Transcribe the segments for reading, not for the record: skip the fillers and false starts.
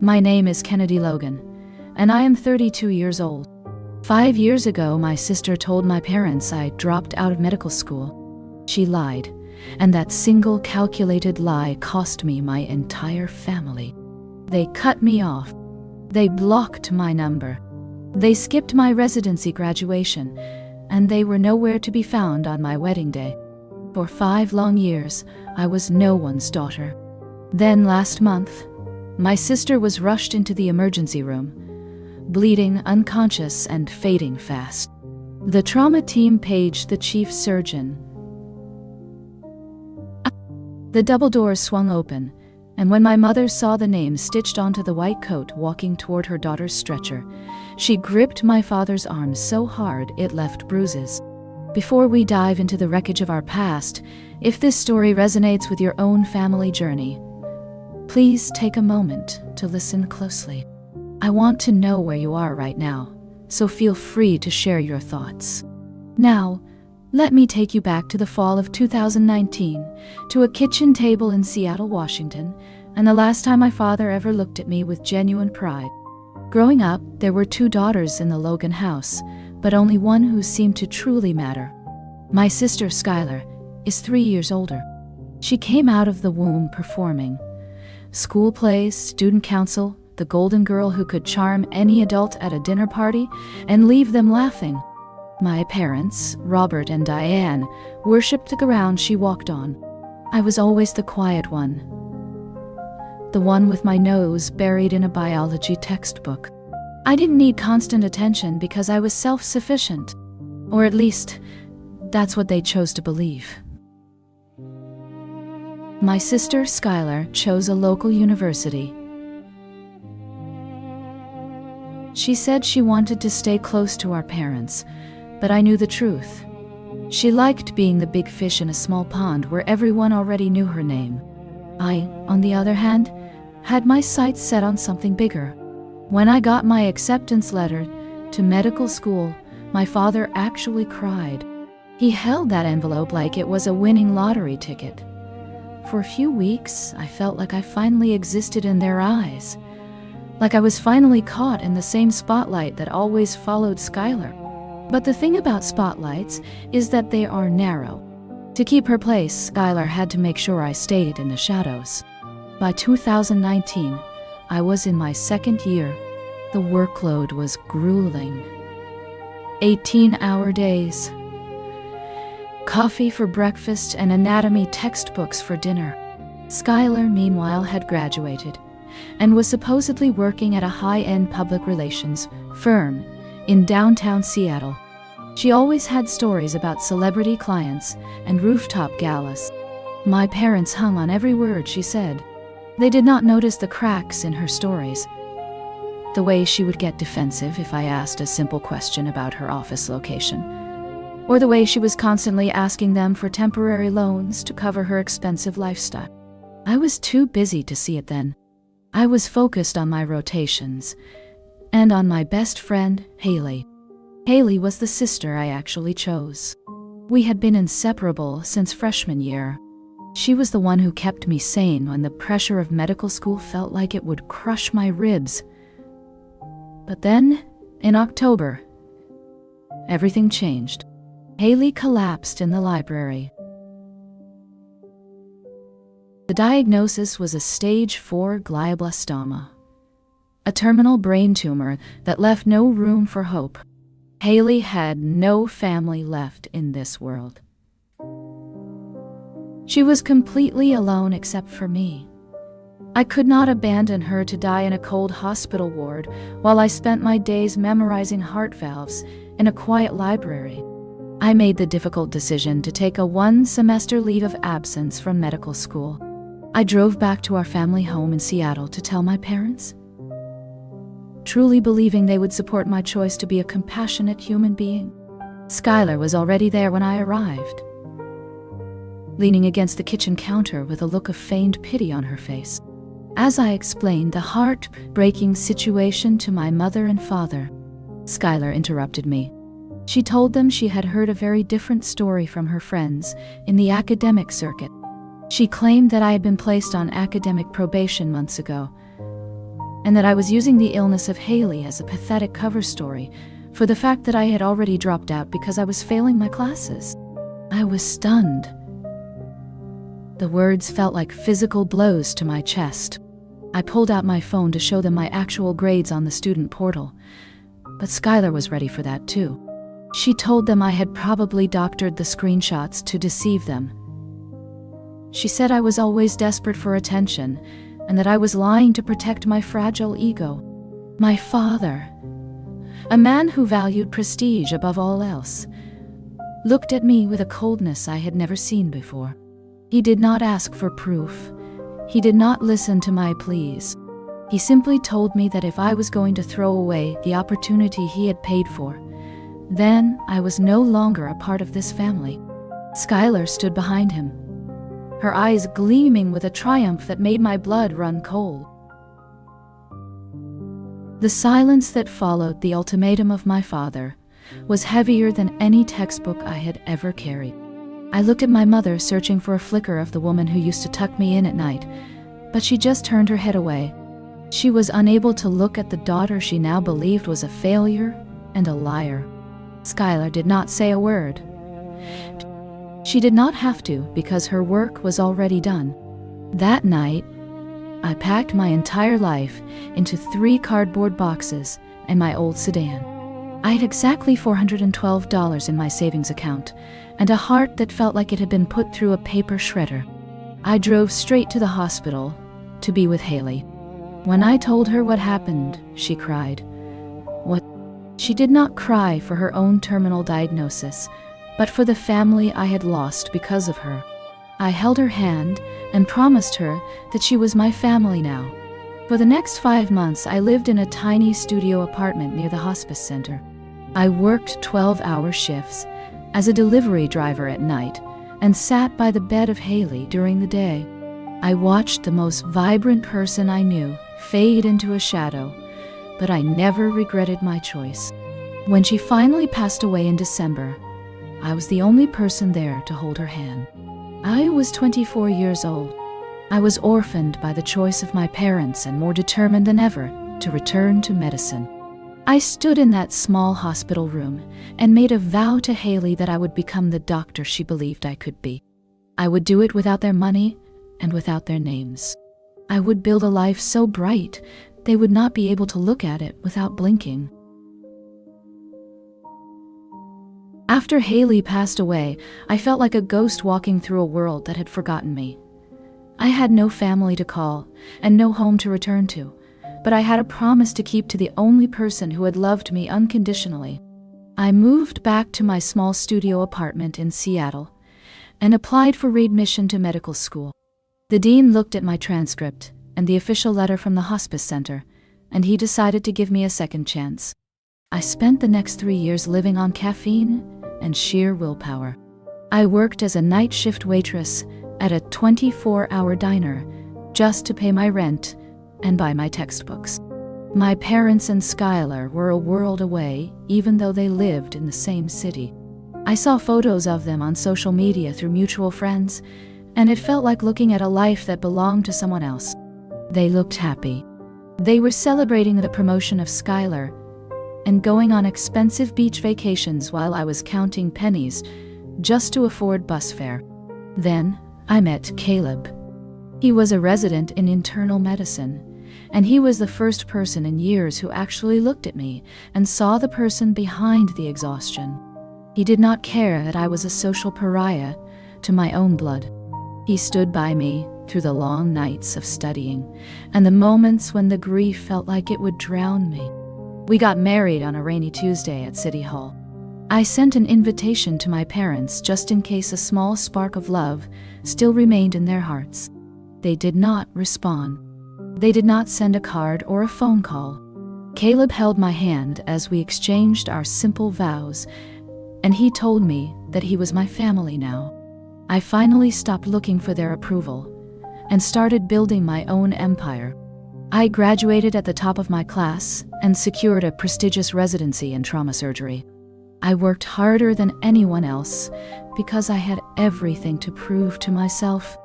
My name is Kennedy Logan, and I am 32 years old. 5 years ago, my sister told my parents I dropped out of medical school. She lied, and that single calculated lie cost me my entire family. They cut me off. They blocked my number. They skipped my residency graduation, and they were nowhere to be found on my wedding day. For 5 long years, I was no one's daughter. Then last month, my sister was rushed into the emergency room, bleeding, unconscious, and fading fast. The trauma team paged the chief surgeon. The double doors swung open, and when my mother saw the name stitched onto the white coat walking toward her daughter's stretcher, she gripped my father's arm so hard it left bruises. Before we dive into the wreckage of our past, if this story resonates with your own family journey, please take a moment to listen closely. I want to know where you are right now, so feel free to share your thoughts. Now, let me take you back to the fall of 2019, to a kitchen table in Seattle, Washington, and the last time my father ever looked at me with genuine pride. Growing up, there were 2 daughters in the Logan house, but only one who seemed to truly matter. My sister, Skyler, is 3 years older. She came out of the womb performing. School plays, student council, the golden girl who could charm any adult at a dinner party and leave them laughing. My parents, Robert and Diane, worshipped the ground she walked on. I was always the quiet one, the one with my nose buried in a biology textbook. I didn't need constant attention because I was self-sufficient, or at least, that's what they chose to believe. My sister, Skyler, chose a local university. She said she wanted to stay close to our parents, but I knew the truth. She liked being the big fish in a small pond where everyone already knew her name. I, on the other hand, had my sights set on something bigger. When I got my acceptance letter to medical school, my father actually cried. He held that envelope like it was a winning lottery ticket. For a few weeks, I felt like I finally existed in their eyes, like I was finally caught in the same spotlight that always followed Skyler. But the thing about spotlights is that they are narrow. To keep her place, Skyler had to make sure I stayed in the shadows. By 2019, I was in my 2nd year. The workload was grueling. 18-hour days. Coffee for breakfast and anatomy textbooks for dinner. Skyler, meanwhile, had graduated and was supposedly working at a high-end public relations firm in downtown Seattle. She always had stories about celebrity clients and rooftop galas. My parents hung on every word she said. They did not notice the cracks in her stories. The way she would get defensive if I asked a simple question about her office location, or the way she was constantly asking them for temporary loans to cover her expensive lifestyle. I was too busy to see it then. I was focused on my rotations and on my best friend, Haley. Haley was the sister I actually chose. We had been inseparable since freshman year. She was the one who kept me sane when the pressure of medical school felt like it would crush my ribs. But then, in October, everything changed. Haley collapsed in the library. The diagnosis was a stage 4 glioblastoma, a terminal brain tumor that left no room for hope. Haley had no family left in this world. She was completely alone except for me. I could not abandon her to die in a cold hospital ward while I spent my days memorizing heart valves in a quiet library. I made the difficult decision to take a 1-semester leave of absence from medical school. I drove back to our family home in Seattle to tell my parents, truly believing they would support my choice to be a compassionate human being. Skyler was already there when I arrived, leaning against the kitchen counter with a look of feigned pity on her face. As I explained the heart-breaking situation to my mother and father, Skyler interrupted me. She told them she had heard a very different story from her friends in the academic circuit. She claimed that I had been placed on academic probation months ago, and that I was using the illness of Haley as a pathetic cover story for the fact that I had already dropped out because I was failing my classes. I was stunned. The words felt like physical blows to my chest. I pulled out my phone to show them my actual grades on the student portal, but Skyler was ready for that too. She told them I had probably doctored the screenshots to deceive them. She said I was always desperate for attention and that I was lying to protect my fragile ego. My father, a man who valued prestige above all else, looked at me with a coldness I had never seen before. He did not ask for proof. He did not listen to my pleas. He simply told me that if I was going to throw away the opportunity he had paid for, then I was no longer a part of this family. Skyler stood behind him, her eyes gleaming with a triumph that made my blood run cold. The silence that followed the ultimatum of my father was heavier than any textbook I had ever carried. I looked at my mother, searching for a flicker of the woman who used to tuck me in at night, but she just turned her head away. She was unable to look at the daughter she now believed was a failure and a liar. Skyler did not say a word. She did not have to, because her work was already done. That night, I packed my entire life into 3 cardboard boxes and my old sedan. I had exactly $412 in my savings account, and a heart that felt like it had been put through a paper shredder. I drove straight to the hospital to be with Haley. When I told her what happened, she cried. What? She did not cry for her own terminal diagnosis, but for the family I had lost because of her. I held her hand and promised her that she was my family now. For the next 5 months, I lived in a tiny studio apartment near the hospice center. I worked 12-hour shifts as a delivery driver at night and sat by the bed of Haley during the day. I watched the most vibrant person I knew fade into a shadow, but I never regretted my choice. When she finally passed away in December, I was the only person there to hold her hand. I was 24 years old. I was orphaned by the choice of my parents and more determined than ever to return to medicine. I stood in that small hospital room and made a vow to Haley that I would become the doctor she believed I could be. I would do it without their money and without their names. I would build a life so bright they would not be able to look at it without blinking. After Haley passed away, I felt like a ghost walking through a world that had forgotten me. I had no family to call and no home to return to, but I had a promise to keep to the only person who had loved me unconditionally. I moved back to my small studio apartment in Seattle and applied for readmission to medical school. The dean looked at my transcript and the official letter from the hospice center, and he decided to give me a second chance. I spent the next 3 years living on caffeine and sheer willpower. I worked as a night shift waitress at a 24-hour diner just to pay my rent and buy my textbooks. My parents and Skyler were a world away, even though they lived in the same city. I saw photos of them on social media through mutual friends, and it felt like looking at a life that belonged to someone else. They looked happy. They were celebrating the promotion of Skyler and going on expensive beach vacations while I was counting pennies just to afford bus fare. Then I met Caleb. He was a resident in internal medicine, and he was the first person in years who actually looked at me and saw the person behind the exhaustion. He did not care that I was a social pariah to my own blood. He stood by me through the long nights of studying and the moments when the grief felt like it would drown me. We got married on a rainy Tuesday at City Hall. I sent an invitation to my parents just in case a small spark of love still remained in their hearts. They did not respond. They did not send a card or a phone call. Caleb held my hand as we exchanged our simple vows, and he told me that he was my family now. I finally stopped looking for their approval and started building my own empire. I graduated at the top of my class and secured a prestigious residency in trauma surgery. I worked harder than anyone else because I had everything to prove to myself.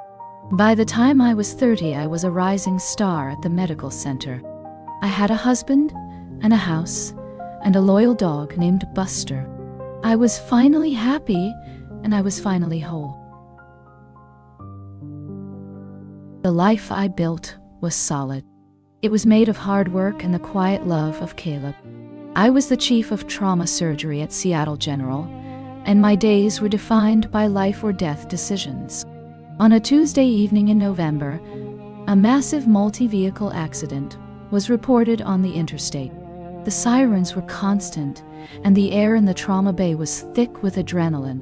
By the time I was 30, I was a rising star at the medical center. I had a husband and a house and a loyal dog named Buster. I was finally happy and I was finally whole. The life I built was solid. It was made of hard work and the quiet love of Caleb. I was the chief of trauma surgery at Seattle General, and my days were defined by life or death decisions. On a Tuesday evening in November, a massive multi-vehicle accident was reported on the interstate. The sirens were constant, and the air in the trauma bay was thick with adrenaline.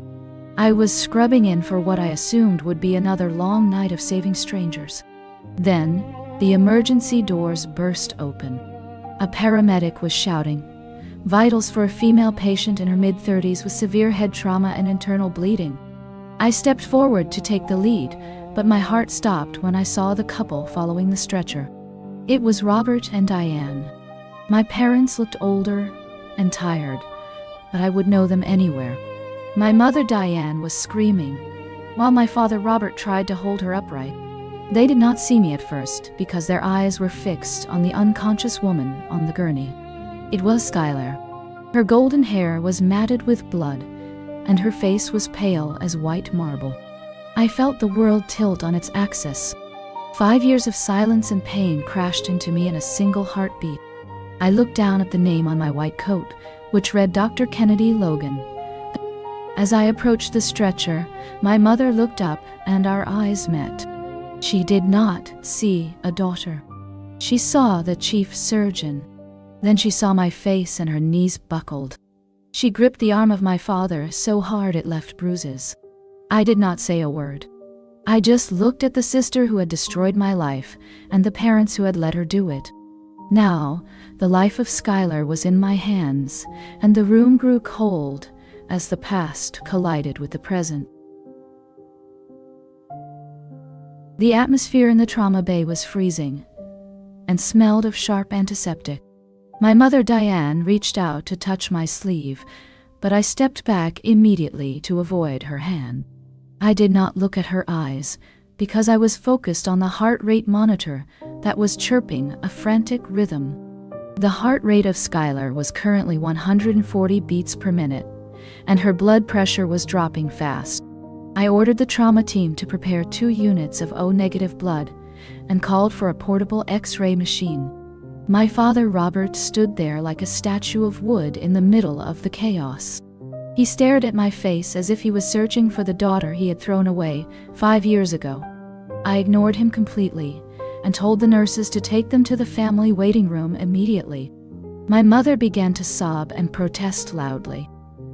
I was scrubbing in for what I assumed would be another long night of saving strangers. Then, the emergency doors burst open. A paramedic was shouting, "Vitals for a female patient in her mid-30s with severe head trauma and internal bleeding." I stepped forward to take the lead, but my heart stopped when I saw the couple following the stretcher. It was Robert and Diane. My parents looked older and tired, but I would know them anywhere. My mother Diane was screaming, while my father Robert tried to hold her upright. They did not see me at first because their eyes were fixed on the unconscious woman on the gurney. It was Skyler. Her golden hair was matted with blood, and her face was pale as white marble. I felt the world tilt on its axis. 5 years of silence and pain crashed into me in a single heartbeat. I looked down at the name on my white coat, which read Dr. Kennedy Logan. As I approached the stretcher, my mother looked up and our eyes met. She did not see a daughter. She saw the chief surgeon. Then she saw my face and her knees buckled. She gripped the arm of my father so hard it left bruises. I did not say a word. I just looked at the sister who had destroyed my life and the parents who had let her do it. Now, the life of Skyler was in my hands, and the room grew cold as the past collided with the present. The atmosphere in the trauma bay was freezing and smelled of sharp antiseptic. My mother Diane reached out to touch my sleeve, but I stepped back immediately to avoid her hand. I did not look at her eyes because I was focused on the heart rate monitor that was chirping a frantic rhythm. The heart rate of Skyler was currently 140 beats per minute, and her blood pressure was dropping fast. I ordered the trauma team to prepare 2 units of O-negative blood and called for a portable X-ray machine. My father Robert stood there like a statue of wood in the middle of the chaos. He stared at my face as if he was searching for the daughter he had thrown away 5 years ago. I ignored him completely and told the nurses to take them to the family waiting room immediately. My mother began to sob and protest loudly.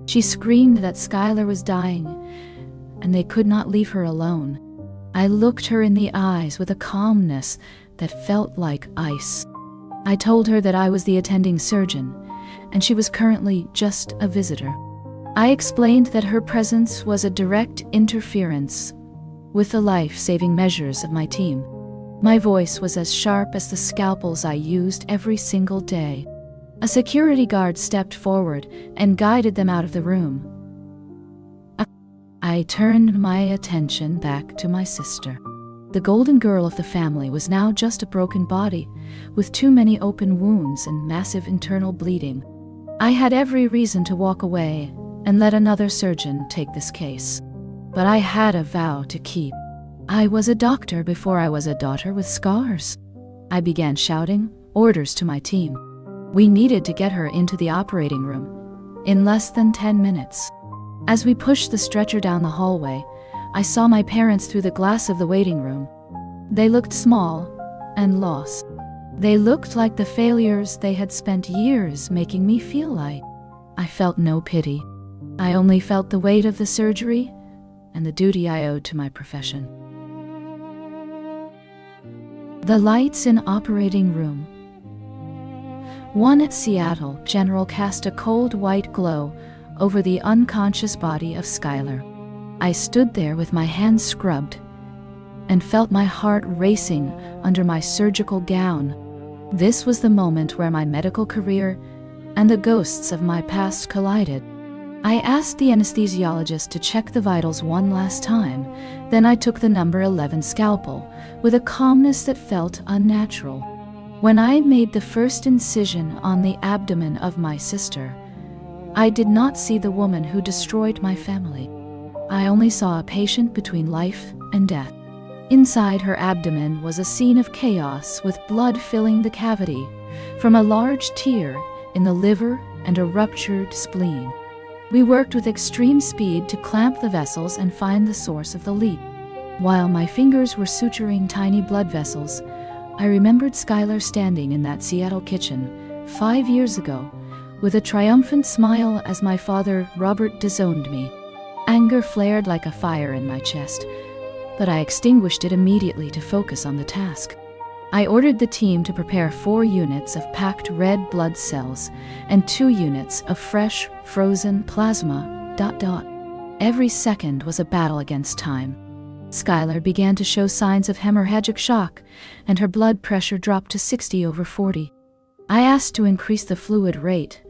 She screamed that Skyler was dying and they could not leave her alone. I looked her in the eyes with a calmness that felt like ice. I told her that I was the attending surgeon and she was currently just a visitor. I explained that her presence was a direct interference with the life-saving measures of my team. My voice was as sharp as the scalpels I used every single day. A security guard stepped forward and guided them out of the room. I turned my attention back to my sister. The golden girl of the family was now just a broken body, with too many open wounds and massive internal bleeding. I had every reason to walk away and let another surgeon take this case. But I had a vow to keep. I was a doctor before I was a daughter with scars. I began shouting orders to my team. We needed to get her into the operating room in less than 10 minutes. As we pushed the stretcher down the hallway, I saw my parents through the glass of the waiting room. They looked small and lost. They looked like the failures they had spent years making me feel like. I felt no pity. I only felt the weight of the surgery and the duty I owed to my profession. The lights in operating room. One at Seattle General cast a cold white glow over the unconscious body of Skyler. I stood there with my hands scrubbed and felt my heart racing under my surgical gown. This was the moment where my medical career and the ghosts of my past collided. I asked the anesthesiologist to check the vitals one last time, then I took the number 11 scalpel with a calmness that felt unnatural. When I made the first incision on the abdomen of my sister, I did not see the woman who destroyed my family. I only saw a patient between life and death. Inside her abdomen was a scene of chaos with blood filling the cavity from a large tear in the liver and a ruptured spleen. We worked with extreme speed to clamp the vessels and find the source of the leak. While my fingers were suturing tiny blood vessels, I remembered Skyler standing in that Seattle kitchen 5 years ago with a triumphant smile as my father, Robert, disowned me. Anger flared like a fire in my chest, but I extinguished it immediately to focus on the task. I ordered the team to prepare 4 units of packed red blood cells and 2 units of fresh, frozen plasma. Every second was a battle against time. Skyler began to show signs of hemorrhagic shock, and her blood pressure dropped to 60/40. I asked to increase the fluid rate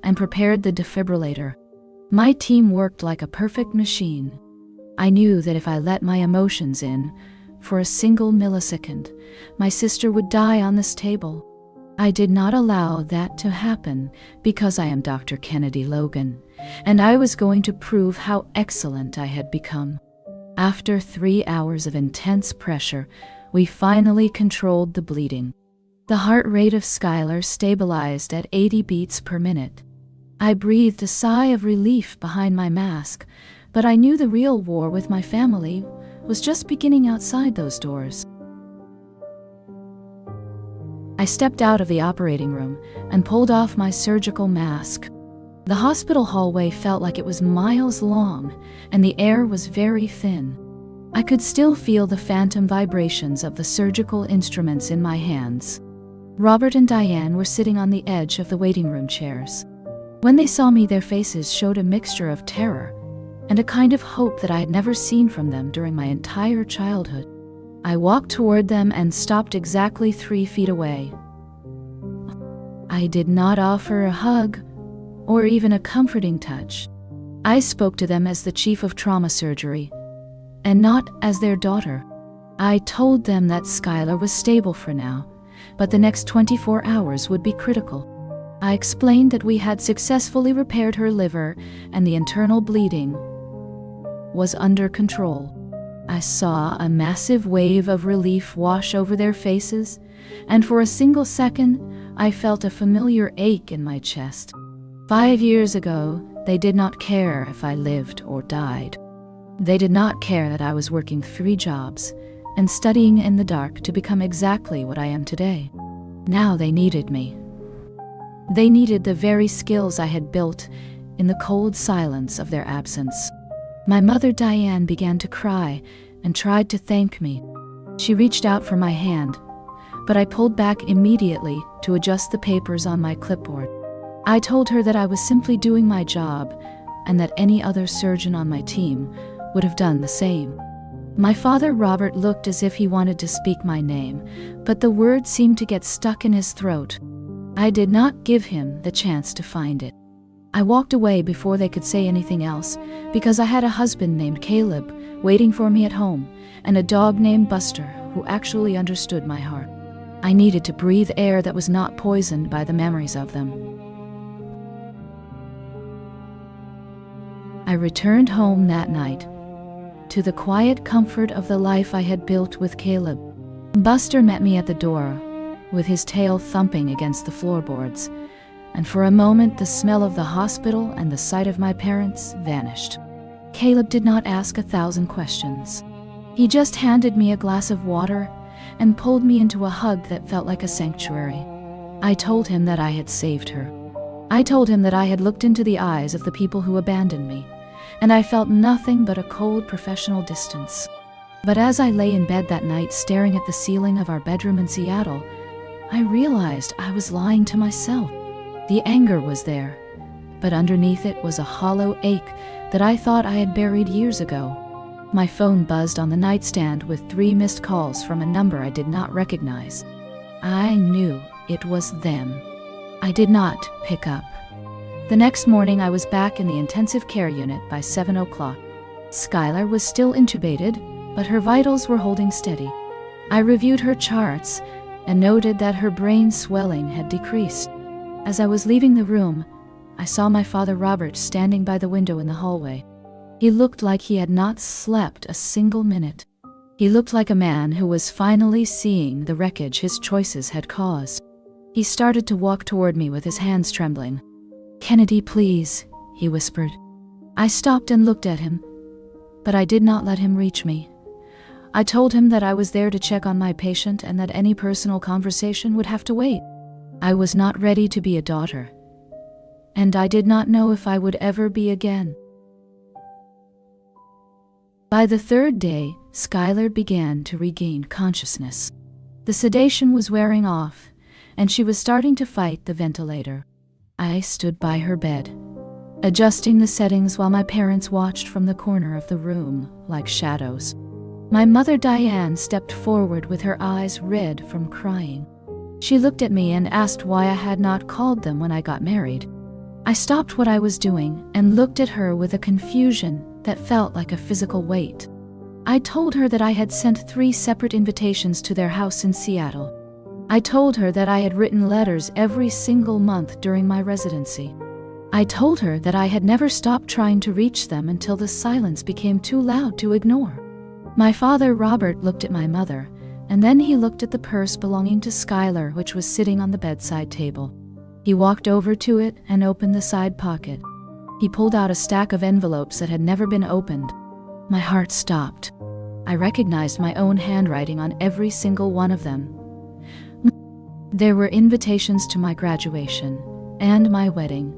and prepared the defibrillator. My team worked like a perfect machine. I knew that if I let my emotions in for a single millisecond, my sister would die on this table. I did not allow that to happen because I am Dr. Kennedy Logan, and I was going to prove how excellent I had become. After 3 hours of intense pressure, we finally controlled the bleeding. The heart rate of Skyler stabilized at 80 beats per minute. I breathed a sigh of relief behind my mask, but I knew the real war with my family was just beginning outside those doors. I stepped out of the operating room and pulled off my surgical mask. The hospital hallway felt like it was miles long, and the air was very thin. I could still feel the phantom vibrations of the surgical instruments in my hands. Robert and Diane were sitting on the edge of the waiting room chairs. When they saw me, their faces showed a mixture of terror and a kind of hope that I had never seen from them during my entire childhood. I walked toward them and stopped exactly 3 feet away. I did not offer a hug or even a comforting touch. I spoke to them as the chief of trauma surgery, and not as their daughter. I told them that Skyler was stable for now, but the next 24 hours would be critical. I explained that we had successfully repaired her liver and the internal bleeding was under control. I saw a massive wave of relief wash over their faces, and for a single second, I felt a familiar ache in my chest. 5 years ago, they did not care if I lived or died. They did not care that I was working 3 jobs and studying in the dark to become exactly what I am today. Now they needed me. They needed the very skills I had built in the cold silence of their absence. My mother, Diane, began to cry and tried to thank me. She reached out for my hand, but I pulled back immediately to adjust the papers on my clipboard. I told her that I was simply doing my job and that any other surgeon on my team would have done the same. My father, Robert, looked as if he wanted to speak my name, but the words seemed to get stuck in his throat. I did not give him the chance to find it. I walked away before they could say anything else because I had a husband named Caleb waiting for me at home and a dog named Buster who actually understood my heart. I needed to breathe air that was not poisoned by the memories of them. I returned home that night to the quiet comfort of the life I had built with Caleb. Buster met me at the door with his tail thumping against the floorboards, and for a moment the smell of the hospital and the sight of my parents vanished. Caleb did not ask 1,000 questions. He just handed me a glass of water and pulled me into a hug that felt like a sanctuary. I told him that I had saved her. I told him that I had looked into the eyes of the people who abandoned me, and I felt nothing but a cold professional distance. But as I lay in bed that night staring at the ceiling of our bedroom in Seattle, I realized I was lying to myself. The anger was there, but underneath it was a hollow ache that I thought I had buried years ago. My phone buzzed on the nightstand with 3 missed calls from a number I did not recognize. I knew it was them. I did not pick up. The next morning I was back in the intensive care unit by 7 o'clock. Skyler was still intubated, but her vitals were holding steady. I reviewed her charts and noted that her brain swelling had decreased. As I was leaving the room, I saw my father Robert standing by the window in the hallway. He looked like he had not slept a single minute. He looked like a man who was finally seeing the wreckage his choices had caused. He started to walk toward me with his hands trembling. "Kennedy, please," he whispered. I stopped and looked at him, but I did not let him reach me. I told him that I was there to check on my patient and that any personal conversation would have to wait. I was not ready to be a daughter, and I did not know if I would ever be again. By the third day, Skyler began to regain consciousness. The sedation was wearing off, and she was starting to fight the ventilator. I stood by her bed, adjusting the settings while my parents watched from the corner of the room like shadows. My mother Diane stepped forward with her eyes red from crying. She looked at me and asked why I had not called them when I got married. I stopped what I was doing and looked at her with a confusion that felt like a physical weight. I told her that I had sent 3 separate invitations to their house in Seattle. I told her that I had written letters every single month during my residency. I told her that I had never stopped trying to reach them until the silence became too loud to ignore. My father Robert looked at my mother, and then he looked at the purse belonging to Skyler, which was sitting on the bedside table. He walked over to it and opened the side pocket. He pulled out a stack of envelopes that had never been opened. My heart stopped. I recognized my own handwriting on every single one of them. There were invitations to my graduation and my wedding,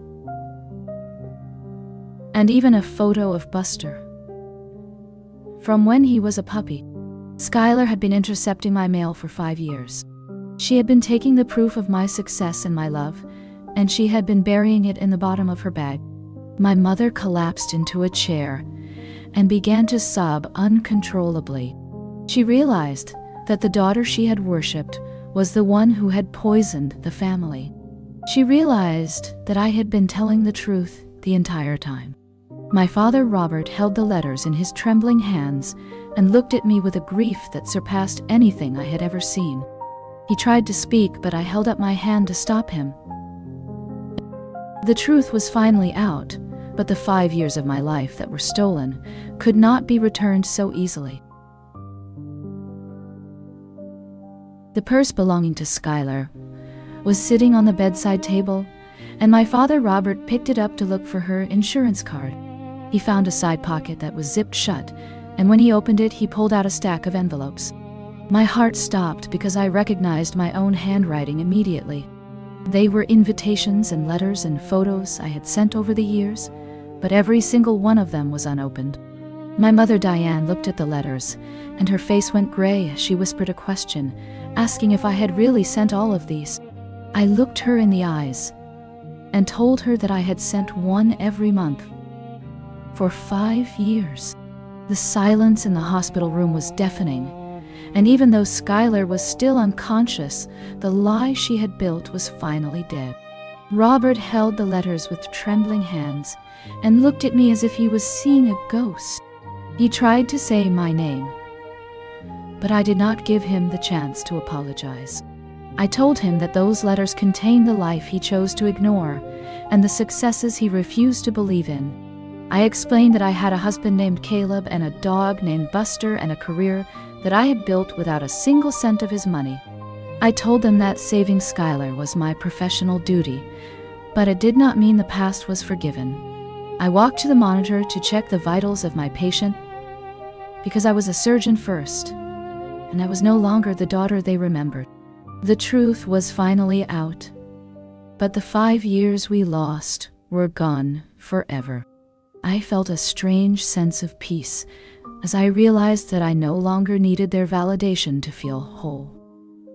and even a photo of Buster from when he was a puppy. Skyler had been intercepting my mail for 5 years. She had been taking the proof of my success and my love, and she had been burying it in the bottom of her bag. My mother collapsed into a chair and began to sob uncontrollably. She realized that the daughter she had worshipped was the one who had poisoned the family. She realized that I had been telling the truth the entire time. My father Robert held the letters in his trembling hands and looked at me with a grief that surpassed anything I had ever seen. He tried to speak, but I held up my hand to stop him. The truth was finally out, but the 5 years of my life that were stolen could not be returned so easily. The purse belonging to Skyler was sitting on the bedside table, and my father Robert picked it up to look for her insurance card. He found a side pocket that was zipped shut, and when he opened it, he pulled out a stack of envelopes. My heart stopped because I recognized my own handwriting immediately. They were invitations and letters and photos I had sent over the years, but every single one of them was unopened. My mother Diane looked at the letters, and her face went gray as she whispered a question, asking if I had really sent all of these. I looked her in the eyes and told her that I had sent one every month for 5 years. The silence in the hospital room was deafening, and even though Skyler was still unconscious, the lie she had built was finally dead. Robert held the letters with trembling hands and looked at me as if he was seeing a ghost. He tried to say my name, but I did not give him the chance to apologize. I told him that those letters contained the life he chose to ignore and the successes he refused to believe in. I explained that I had a husband named Caleb and a dog named Buster and a career that I had built without a single cent of his money. I told them that saving Skyler was my professional duty, but it did not mean the past was forgiven. I walked to the monitor to check the vitals of my patient because I was a surgeon first, and I was no longer the daughter they remembered. The truth was finally out, but the 5 years we lost were gone forever. I felt a strange sense of peace as I realized that I no longer needed their validation to feel whole.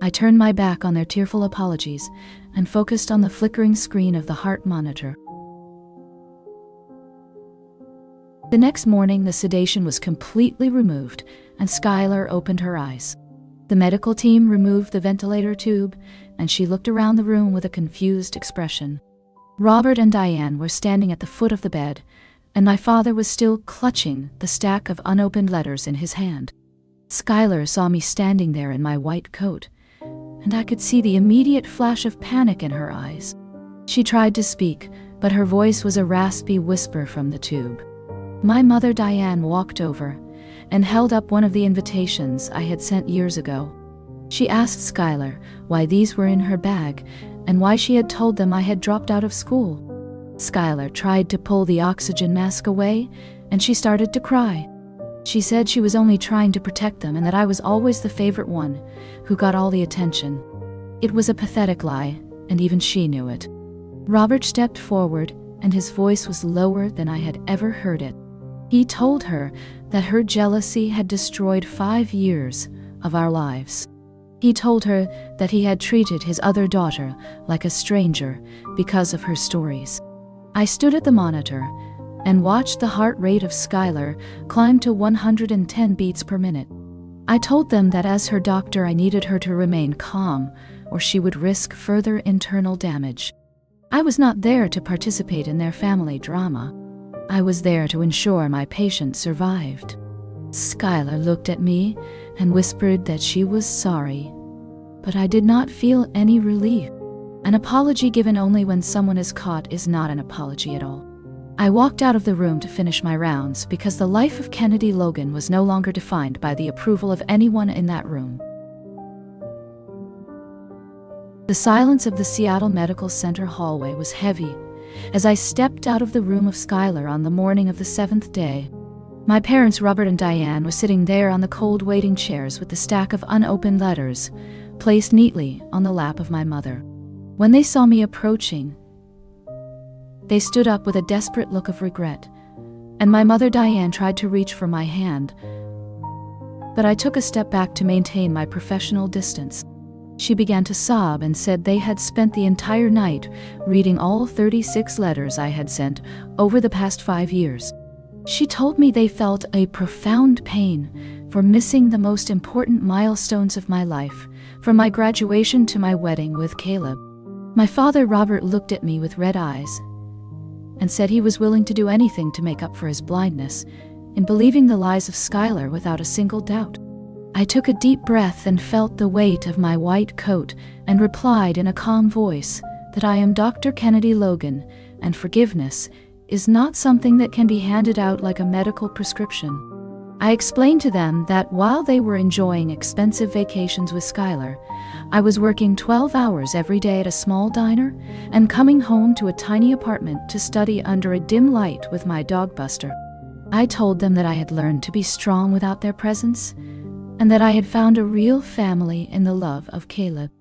I turned my back on their tearful apologies and focused on the flickering screen of the heart monitor. The next morning, the sedation was completely removed, and Skyler opened her eyes. The medical team removed the ventilator tube, and she looked around the room with a confused expression. Robert and Diane were standing at the foot of the bed, and my father was still clutching the stack of unopened letters in his hand. Skyler saw me standing there in my white coat, and I could see the immediate flash of panic in her eyes. She tried to speak, but her voice was a raspy whisper from the tube. My mother Diane walked over and held up one of the invitations I had sent years ago. She asked Skyler why these were in her bag and why she had told them I had dropped out of school. Skyler tried to pull the oxygen mask away, and she started to cry. She said she was only trying to protect them and that I was always the favorite one who got all the attention. It was a pathetic lie, and even she knew it. Robert stepped forward, and his voice was lower than I had ever heard it. He told her that her jealousy had destroyed 5 years of our lives. He told her that he had treated his other daughter like a stranger because of her stories. I stood at the monitor and watched the heart rate of Skyler climb to 110 beats per minute. I told them that as her doctor I needed her to remain calm or she would risk further internal damage. I was not there to participate in their family drama. I was there to ensure my patient survived. Skyler looked at me and whispered that she was sorry, but I did not feel any relief. An apology given only when someone is caught is not an apology at all. I walked out of the room to finish my rounds because the life of Kennedy Logan was no longer defined by the approval of anyone in that room. The silence of the Seattle Medical Center hallway was heavy as I stepped out of the room of Skyler on the morning of the 7th day. My parents, Robert and Diane, were sitting there on the cold waiting chairs with the stack of unopened letters placed neatly on the lap of my mother. When they saw me approaching, they stood up with a desperate look of regret, and my mother Diane tried to reach for my hand, but I took a step back to maintain my professional distance. She began to sob and said they had spent the entire night reading all 36 letters I had sent over the past 5 years. She told me they felt a profound pain for missing the most important milestones of my life, from my graduation to my wedding with Caleb. My father, Robert, looked at me with red eyes and said he was willing to do anything to make up for his blindness in believing the lies of Skyler without a single doubt. I took a deep breath and felt the weight of my white coat and replied in a calm voice that I am Dr. Kennedy Logan, and forgiveness is not something that can be handed out like a medical prescription. I explained to them that while they were enjoying expensive vacations with Skyler, I was working 12 hours every day at a small diner and coming home to a tiny apartment to study under a dim light with my dog Buster. I told them that I had learned to be strong without their presence, and that I had found a real family in the love of Caleb.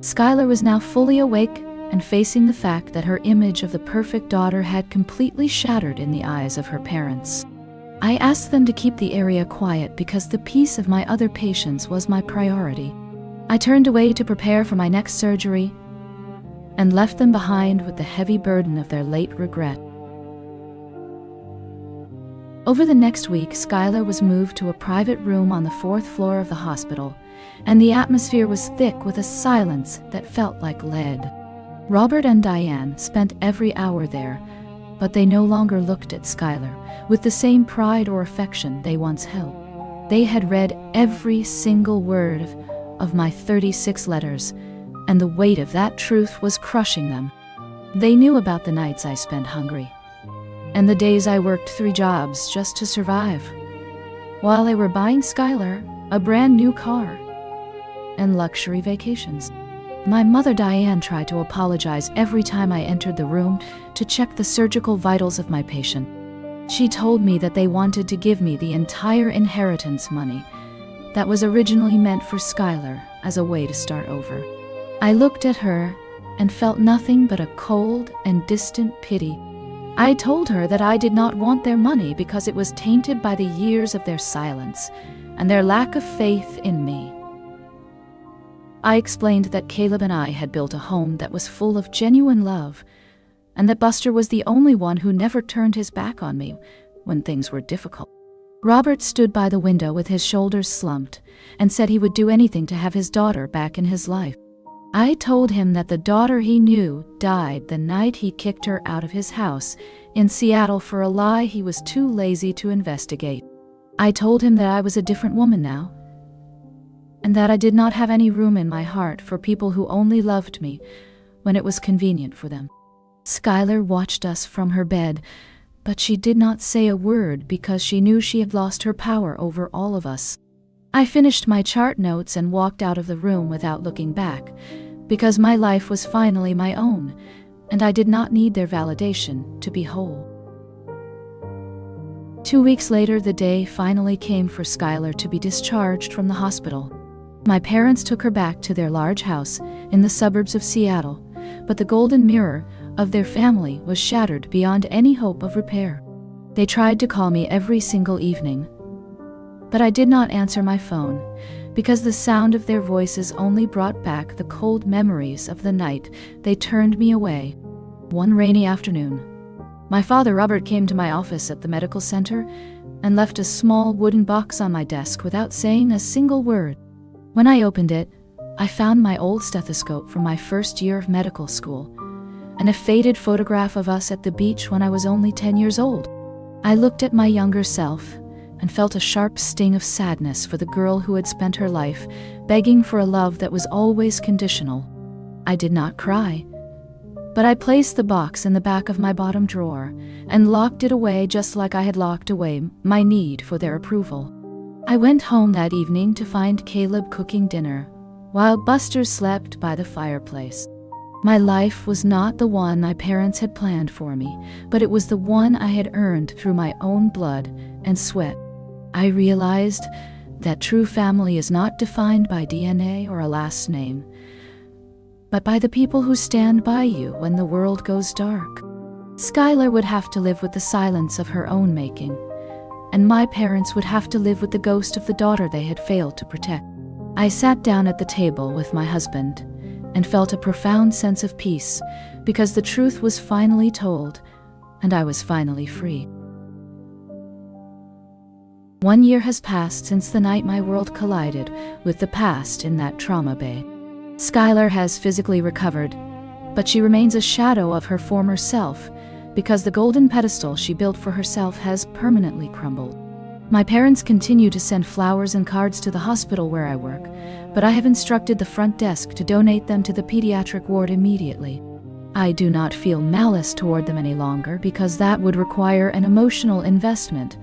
Skyler was now fully awake and facing the fact that her image of the perfect daughter had completely shattered in the eyes of her parents. I asked them to keep the area quiet because the peace of my other patients was my priority. I turned away to prepare for my next surgery and left them behind with the heavy burden of their late regret. Over the next week, Skyler was moved to a private room on the 4th floor of the hospital, and the atmosphere was thick with a silence that felt like lead. Robert and Diane spent every hour there, but they no longer looked at Skyler with the same pride or affection they once held. They had read every single word of my 36 letters, and the weight of that truth was crushing them. They knew about the nights I spent hungry, and the days I worked 3 jobs just to survive, while they were buying Skyler a brand new car and luxury vacations. My mother Diane tried to apologize every time I entered the room to check the surgical vitals of my patient. She told me that they wanted to give me the entire inheritance money that was originally meant for Skyler as a way to start over. I looked at her and felt nothing but a cold and distant pity. I told her that I did not want their money because it was tainted by the years of their silence and their lack of faith in me. I explained that Caleb and I had built a home that was full of genuine love, and that Buster was the only one who never turned his back on me when things were difficult. Robert stood by the window with his shoulders slumped and said he would do anything to have his daughter back in his life. I told him that the daughter he knew died the night he kicked her out of his house in Seattle for a lie he was too lazy to investigate. I told him that I was a different woman now, and that I did not have any room in my heart for people who only loved me when it was convenient for them. Skyler watched us from her bed, but she did not say a word because she knew she had lost her power over all of us. I finished my chart notes and walked out of the room without looking back, because my life was finally my own, and I did not need their validation to be whole. 2 weeks later, the day finally came for Skyler to be discharged from the hospital. My parents took her back to their large house in the suburbs of Seattle, but the golden mirror of their family was shattered beyond any hope of repair. They tried to call me every single evening, but I did not answer my phone because the sound of their voices only brought back the cold memories of the night they turned me away. One rainy afternoon, my father Robert came to my office at the medical center and left a small wooden box on my desk without saying a single word. When I opened it, I found my old stethoscope from my first year of medical school and a faded photograph of us at the beach when I was only 10 years old. I looked at my younger self and felt a sharp sting of sadness for the girl who had spent her life begging for a love that was always conditional. I did not cry, but I placed the box in the back of my bottom drawer and locked it away just like I had locked away my need for their approval. I went home that evening to find Caleb cooking dinner, while Buster slept by the fireplace. My life was not the one my parents had planned for me, but it was the one I had earned through my own blood and sweat. I realized that true family is not defined by DNA or a last name, but by the people who stand by you when the world goes dark. Skyler would have to live with the silence of her own making, and my parents would have to live with the ghost of the daughter they had failed to protect. I sat down at the table with my husband and felt a profound sense of peace because the truth was finally told and I was finally free. 1 year has passed since the night my world collided with the past in that trauma bay. Skyler has physically recovered, but she remains a shadow of her former self because the golden pedestal she built for herself has permanently crumbled. My parents continue to send flowers and cards to the hospital where I work, but I have instructed the front desk to donate them to the pediatric ward immediately. I do not feel malice toward them any longer because that would require an emotional investment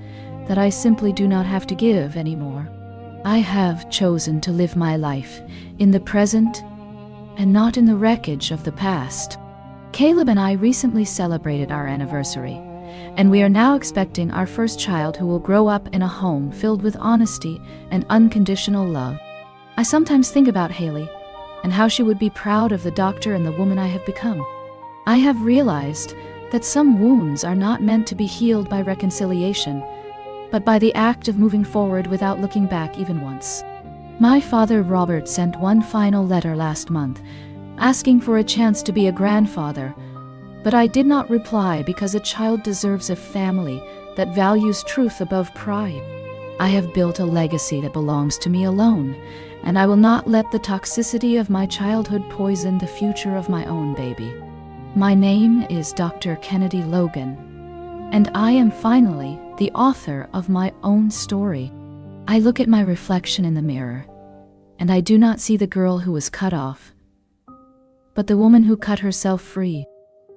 that I simply do not have to give anymore. I have chosen to live my life in the present and not in the wreckage of the past. Caleb and I recently celebrated our anniversary, and we are now expecting our first child who will grow up in a home filled with honesty and unconditional love. I sometimes think about Haley and how she would be proud of the doctor and the woman I have become. I have realized that some wounds are not meant to be healed by reconciliation, but by the act of moving forward without looking back even once. My father Robert sent one final letter last month, asking for a chance to be a grandfather, but I did not reply because a child deserves a family that values truth above pride. I have built a legacy that belongs to me alone, and I will not let the toxicity of my childhood poison the future of my own baby. My name is Dr. Kennedy Logan, and I am finally the author of my own story. I look at my reflection in the mirror, and I do not see the girl who was cut off, but the woman who cut herself free.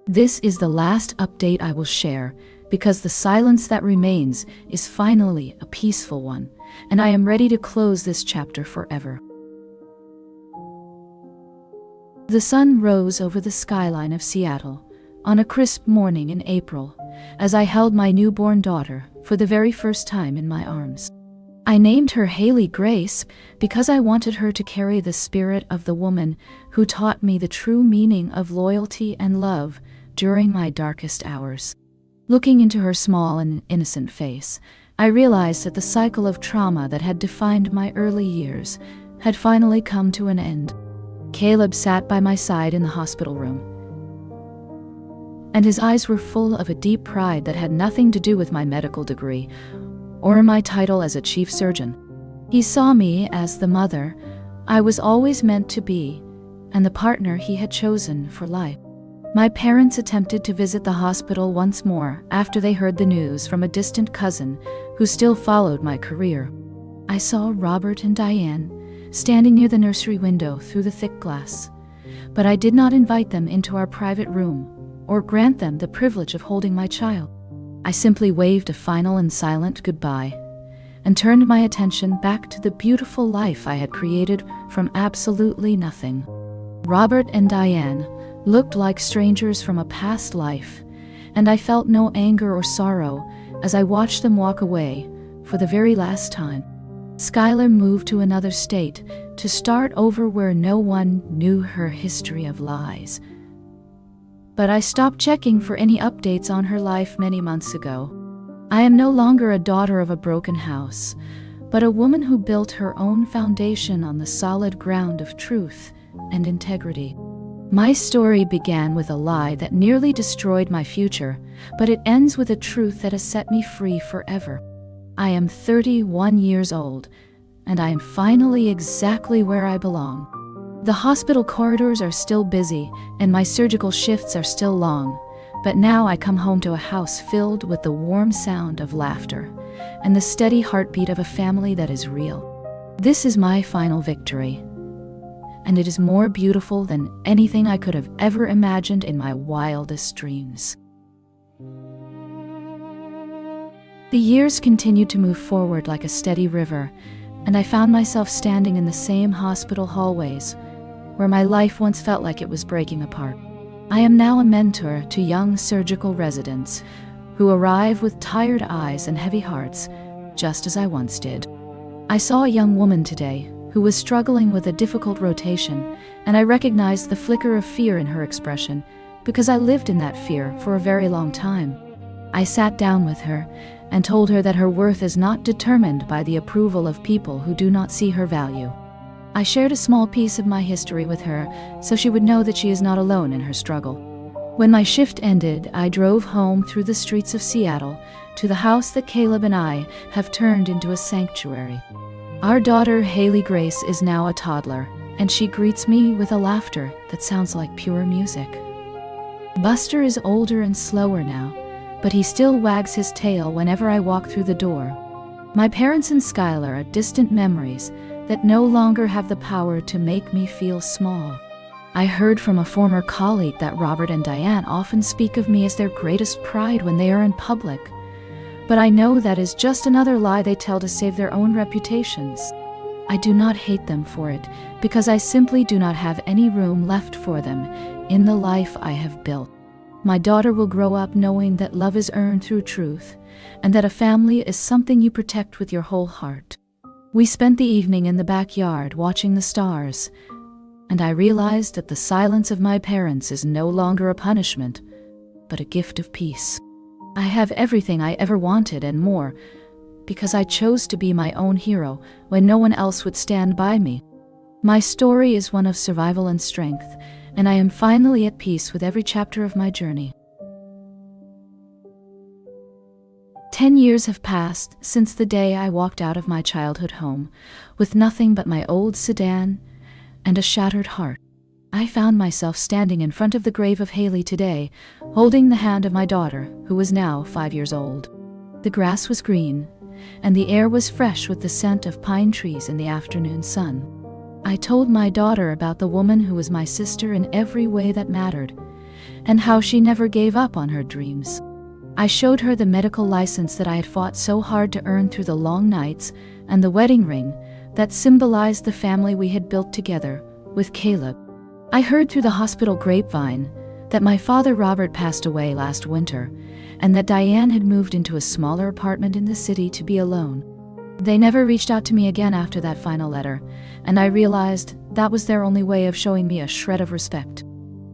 This is the last update I will share, because the silence that remains is finally a peaceful one, and I am ready to close this chapter forever. The sun rose over the skyline of Seattle on a crisp morning in April, as I held my newborn daughter for the very first time in my arms. I named her Haley Grace because I wanted her to carry the spirit of the woman who taught me the true meaning of loyalty and love during my darkest hours. Looking into her small and innocent face, I realized that the cycle of trauma that had defined my early years had finally come to an end. Caleb sat by my side in the hospital room, and his eyes were full of a deep pride that had nothing to do with my medical degree or my title as a chief surgeon. He saw me as the mother I was always meant to be and the partner he had chosen for life. My parents attempted to visit the hospital once more after they heard the news from a distant cousin who still followed my career. I saw Robert and Diane standing near the nursery window through the thick glass. But I did not invite them into our private room or grant them the privilege of holding my child. I simply waved a final and silent goodbye and turned my attention back to the beautiful life I had created from absolutely nothing. Robert and Diane looked like strangers from a past life, and I felt no anger or sorrow as I watched them walk away for the very last time. Skyler moved to another state to start over where no one knew her history of lies. But I stopped checking for any updates on her life many months ago. I am no longer a daughter of a broken house, but a woman who built her own foundation on the solid ground of truth and integrity. My story began with a lie that nearly destroyed my future, but it ends with a truth that has set me free forever. I am 31 years old, and I am finally exactly where I belong. The hospital corridors are still busy, and my surgical shifts are still long, but now I come home to a house filled with the warm sound of laughter and the steady heartbeat of a family that is real. This is my final victory, and it is more beautiful than anything I could have ever imagined in my wildest dreams. The years continued to move forward like a steady river, and I found myself standing in the same hospital hallways where my life once felt like it was breaking apart. I am now a mentor to young surgical residents who arrive with tired eyes and heavy hearts, just as I once did. I saw a young woman today who was struggling with a difficult rotation, and I recognized the flicker of fear in her expression because I lived in that fear for a very long time. I sat down with her and told her that her worth is not determined by the approval of people who do not see her value. I shared a small piece of my history with her so she would know that she is not alone in her struggle. When my shift ended, I drove home through the streets of Seattle to the house that Caleb and I have turned into a sanctuary. Our daughter, Haley Grace, is now a toddler, and she greets me with a laughter that sounds like pure music. Buster is older and slower now, but he still wags his tail whenever I walk through the door. My parents and Skyler are distant memories that no longer have the power to make me feel small. I heard from a former colleague that Robert and Diane often speak of me as their greatest pride when they are in public, but I know that is just another lie they tell to save their own reputations. I do not hate them for it, because I simply do not have any room left for them in the life I have built. My daughter will grow up knowing that love is earned through truth, and that a family is something you protect with your whole heart. We spent the evening in the backyard watching the stars, and I realized that the silence of my parents is no longer a punishment, but a gift of peace. I have everything I ever wanted and more, because I chose to be my own hero when no one else would stand by me. My story is one of survival and strength, and I am finally at peace with every chapter of my journey. 10 years have passed since the day I walked out of my childhood home with nothing but my old sedan and a shattered heart. I found myself standing in front of the grave of Haley today, holding the hand of my daughter, who was now 5 years old. The grass was green, and the air was fresh with the scent of pine trees in the afternoon sun. I told my daughter about the woman who was my sister in every way that mattered, and how she never gave up on her dreams. I showed her the medical license that I had fought so hard to earn through the long nights, and the wedding ring that symbolized the family we had built together with Caleb. I heard through the hospital grapevine that my father Robert passed away last winter, and that Diane had moved into a smaller apartment in the city to be alone. They never reached out to me again after that final letter, and I realized that was their only way of showing me a shred of respect.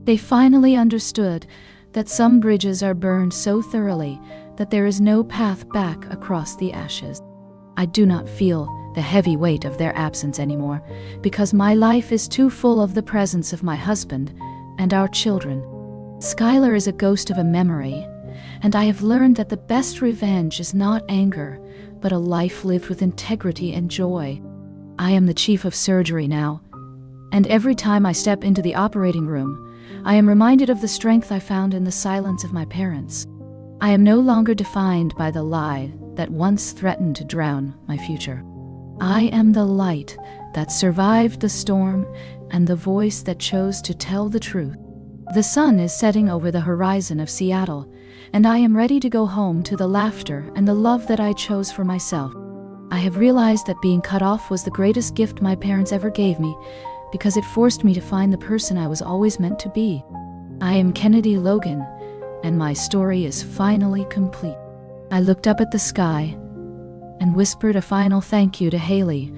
They finally understood that some bridges are burned so thoroughly that there is no path back across the ashes. I do not feel the heavy weight of their absence anymore, because my life is too full of the presence of my husband and our children. Skyler is a ghost of a memory, and I have learned that the best revenge is not anger, but a life lived with integrity and joy. I am the chief of surgery now, and every time I step into the operating room, I am reminded of the strength I found in the silence of my parents. I am no longer defined by the lie that once threatened to drown my future. I am the light that survived the storm, and the voice that chose to tell the truth. The sun is setting over the horizon of Seattle, and I am ready to go home to the laughter and the love that I chose for myself. I have realized that being cut off was the greatest gift my parents ever gave me, because it forced me to find the person I was always meant to be. I am Kennedy Logan, and my story is finally complete. I looked up at the sky and whispered a final thank you to Haley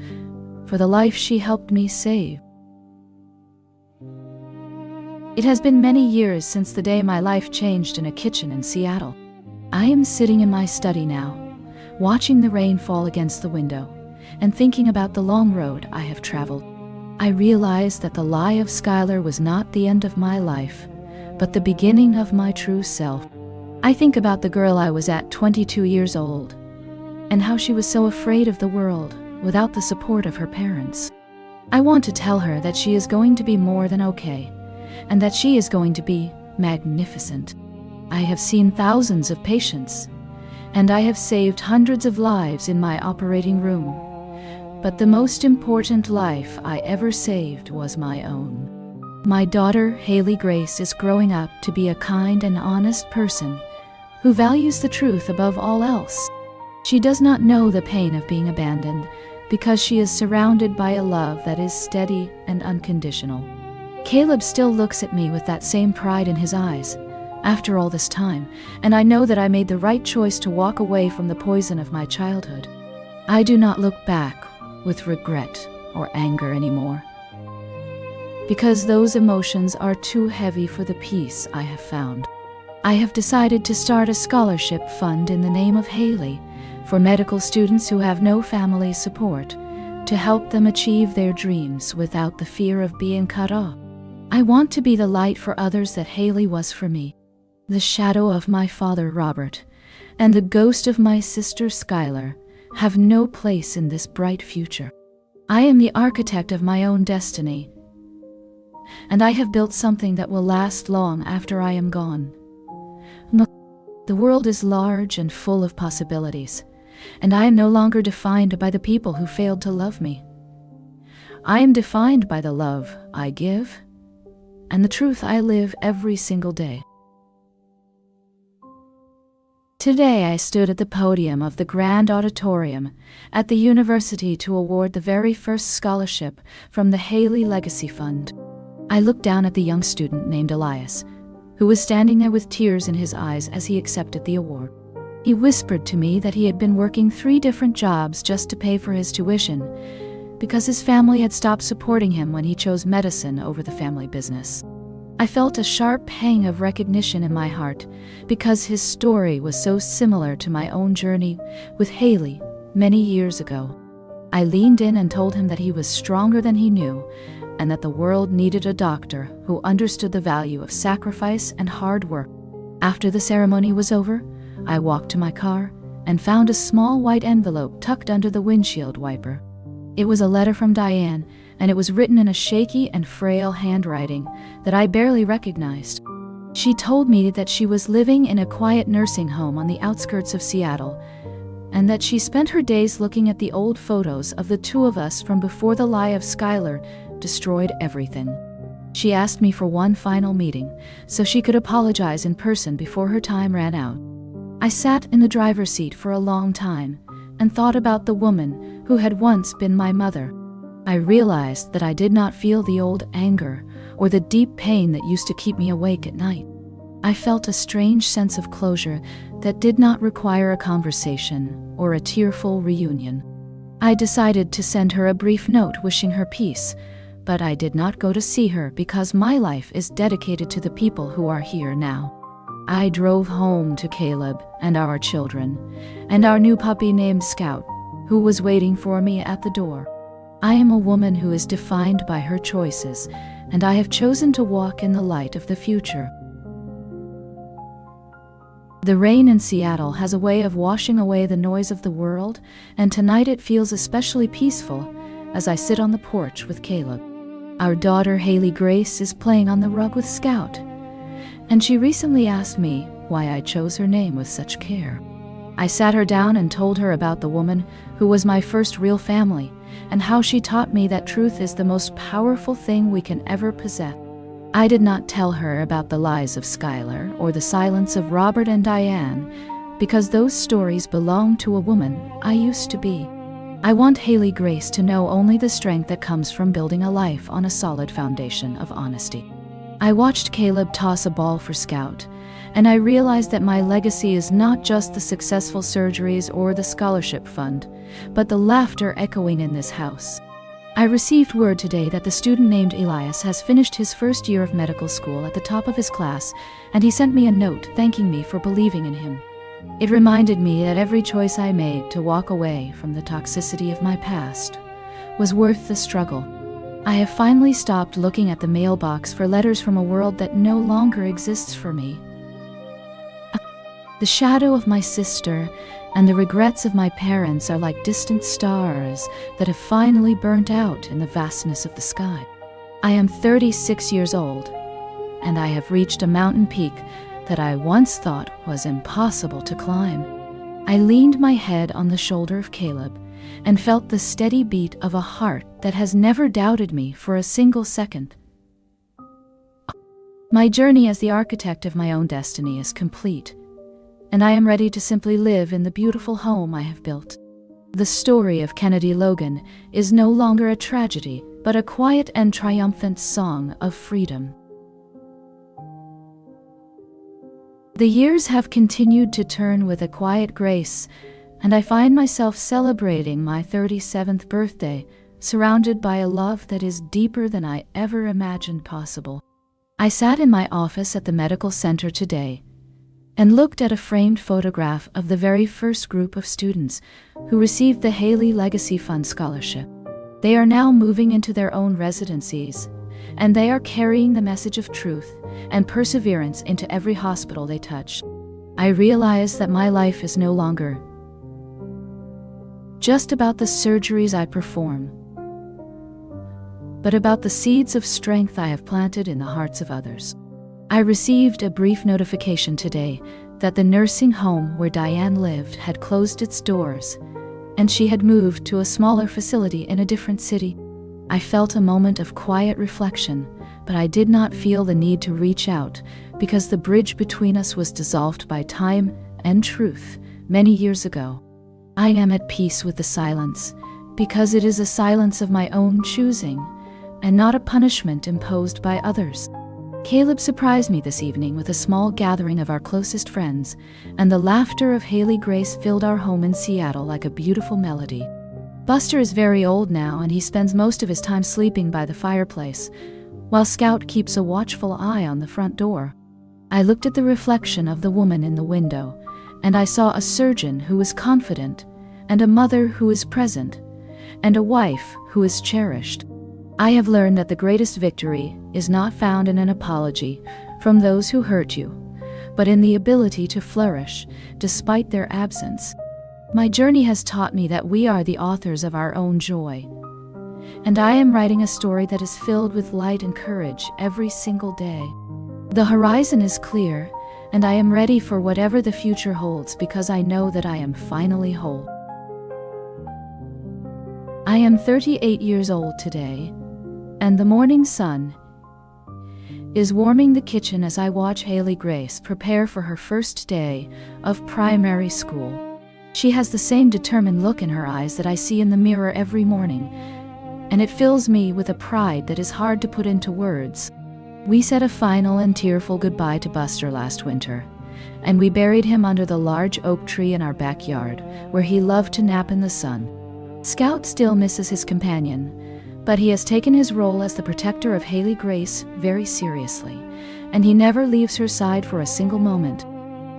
for the life she helped me save. It has been many years since the day my life changed in a kitchen in Seattle. I am sitting in my study now, watching the rain fall against the window, and thinking about the long road I have traveled. I realized that the lie of Skyler was not the end of my life, but the beginning of my true self. I think about the girl I was at 22 years old, and how she was so afraid of the world without the support of her parents. I want to tell her that she is going to be more than okay, and that she is going to be magnificent. I have seen thousands of patients, and I have saved hundreds of lives in my operating room. But the most important life I ever saved was my own. My daughter, Haley Grace, is growing up to be a kind and honest person who values the truth above all else. She does not know the pain of being abandoned because she is surrounded by a love that is steady and unconditional. Caleb still looks at me with that same pride in his eyes after all this time, and I know that I made the right choice to walk away from the poison of my childhood. I do not look back with regret or anger anymore, because those emotions are too heavy for the peace I have found. I have decided to start a scholarship fund in the name of Haley for medical students who have no family support, to help them achieve their dreams without the fear of being cut off. I want to be the light for others that Haley was for me. The shadow of my father, Robert, and the ghost of my sister, Skyler, have no place in this bright future. I am the architect of my own destiny, and I have built something that will last long after I am gone. The world is large and full of possibilities, and I am no longer defined by the people who failed to love me. I am defined by the love I give and the truth I live every single day. Today I stood at the podium of the Grand Auditorium at the university to award the very first scholarship from the Haley Legacy Fund. I looked down at the young student named Elias, who was standing there with tears in his eyes as he accepted the award. He whispered to me that he had been working 3 different jobs just to pay for his tuition, because his family had stopped supporting him when he chose medicine over the family business. I felt a sharp pang of recognition in my heart, because his story was so similar to my own journey with Haley many years ago. I leaned in and told him that he was stronger than he knew, and that the world needed a doctor who understood the value of sacrifice and hard work. After the ceremony was over, I walked to my car and found a small white envelope tucked under the windshield wiper. It was a letter from Diane, and it was written in a shaky and frail handwriting that I barely recognized. She told me that she was living in a quiet nursing home on the outskirts of Seattle, and that she spent her days looking at the old photos of the 2 of us from before the lie of Skyler destroyed everything. She asked me for one final meeting so she could apologize in person before her time ran out. I sat in the driver's seat for a long time and thought about the woman who had once been my mother. I realized that I did not feel the old anger or the deep pain that used to keep me awake at night. I felt a strange sense of closure that did not require a conversation or a tearful reunion. I decided to send her a brief note wishing her peace, but I did not go to see her because my life is dedicated to the people who are here now. I drove home to Caleb and our children, and our new puppy named Scout, who was waiting for me at the door. I am a woman who is defined by her choices, and I have chosen to walk in the light of the future. The rain in Seattle has a way of washing away the noise of the world, and tonight it feels especially peaceful as I sit on the porch with Caleb. Our daughter Haley Grace is playing on the rug with Scout, and she recently asked me why I chose her name with such care. I sat her down and told her about the woman who was my first real family, and how she taught me that truth is the most powerful thing we can ever possess. I did not tell her about the lies of Skyler or the silence of Robert and Diane, because those stories belong to a woman I used to be. I want Haley Grace to know only the strength that comes from building a life on a solid foundation of honesty. I watched Caleb toss a ball for Scout, and I realized that my legacy is not just the successful surgeries or the scholarship fund, but the laughter echoing in this house. I received word today that the student named Elias has finished his first year of medical school at the top of his class, and he sent me a note thanking me for believing in him. It reminded me that every choice I made to walk away from the toxicity of my past was worth the struggle. I have finally stopped looking at the mailbox for letters from a world that no longer exists for me. The shadow of my sister and the regrets of my parents are like distant stars that have finally burnt out in the vastness of the sky. I am 36 years old, and I have reached a mountain peak that I once thought was impossible to climb. I leaned my head on the shoulder of Caleb and felt the steady beat of a heart that has never doubted me for a single second. My journey as the architect of my own destiny is complete, and I am ready to simply live in the beautiful home I have built. The story of Kennedy Logan is no longer a tragedy, but a quiet and triumphant song of freedom. The years have continued to turn with a quiet grace, and I find myself celebrating my 37th birthday, surrounded by a love that is deeper than I ever imagined possible. I sat in my office at the medical center today and looked at a framed photograph of the very first group of students who received the Haley Legacy Fund scholarship. They are now moving into their own residencies, and they are carrying the message of truth and perseverance into every hospital they touch. I realize that my life is no longer just about the surgeries I perform, but about the seeds of strength I have planted in the hearts of others. I received a brief notification today that the nursing home where Diane lived had closed its doors, and she had moved to a smaller facility in a different city. I felt a moment of quiet reflection, but I did not feel the need to reach out because the bridge between us was dissolved by time and truth many years ago. I am at peace with the silence because it is a silence of my own choosing and not a punishment imposed by others. Caleb surprised me this evening with a small gathering of our closest friends, and the laughter of Haley Grace filled our home in Seattle like a beautiful melody. Buster is very old now, and he spends most of his time sleeping by the fireplace, while Scout keeps a watchful eye on the front door. I looked at the reflection of the woman in the window, and I saw a surgeon who is confident, and a mother who is present, and a wife who is cherished. I have learned that the greatest victory is not found in an apology from those who hurt you, but in the ability to flourish despite their absence. My journey has taught me that we are the authors of our own joy, and I am writing a story that is filled with light and courage every single day. The horizon is clear, and I am ready for whatever the future holds because I know that I am finally whole. I am 38 years old today, and the morning sun is warming the kitchen as I watch Haley Grace prepare for her first day of primary school. She has the same determined look in her eyes that I see in the mirror every morning, and it fills me with a pride that is hard to put into words. We said a final and tearful goodbye to Buster last winter, and we buried him under the large oak tree in our backyard, where he loved to nap in the sun. Scout still misses his companion, but he has taken his role as the protector of Haley Grace very seriously, and he never leaves her side for a single moment.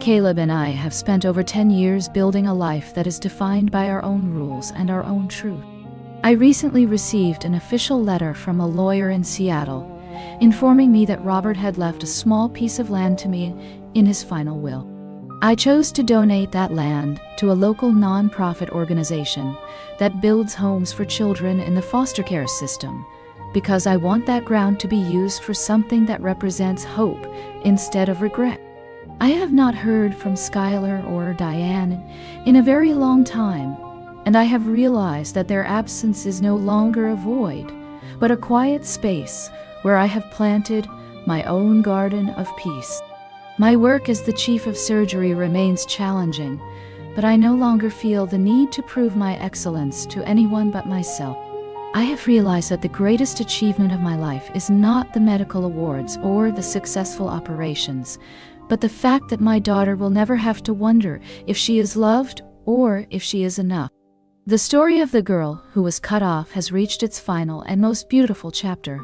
Caleb and I have spent over 10 years building a life that is defined by our own rules and our own truth. I recently received an official letter from a lawyer in Seattle, informing me that Robert had left a small piece of land to me in his final will. I chose to donate that land to a local non-profit organization that builds homes for children in the foster care system, because I want that ground to be used for something that represents hope instead of regret. I have not heard from Skyler or Diane in a very long time, and I have realized that their absence is no longer a void, but a quiet space where I have planted my own garden of peace. My work as the chief of surgery remains challenging, but I no longer feel the need to prove my excellence to anyone but myself. I have realized that the greatest achievement of my life is not the medical awards or the successful operations, but the fact that my daughter will never have to wonder if she is loved or if she is enough. The story of the girl who was cut off has reached its final and most beautiful chapter,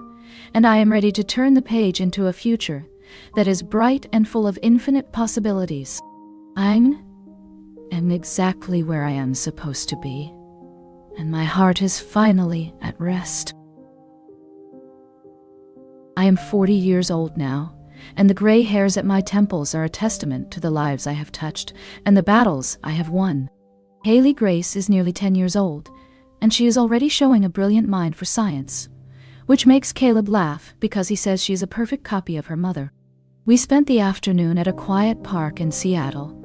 and I am ready to turn the page into a future that is bright and full of infinite possibilities. I am exactly where I am supposed to be, and my heart is finally at rest. I am 40 years old now, and the gray hairs at my temples are a testament to the lives I have touched and the battles I have won. Haley Grace is nearly 10 years old, and she is already showing a brilliant mind for science, which makes Caleb laugh because he says she is a perfect copy of her mother. We spent the afternoon at a quiet park in Seattle,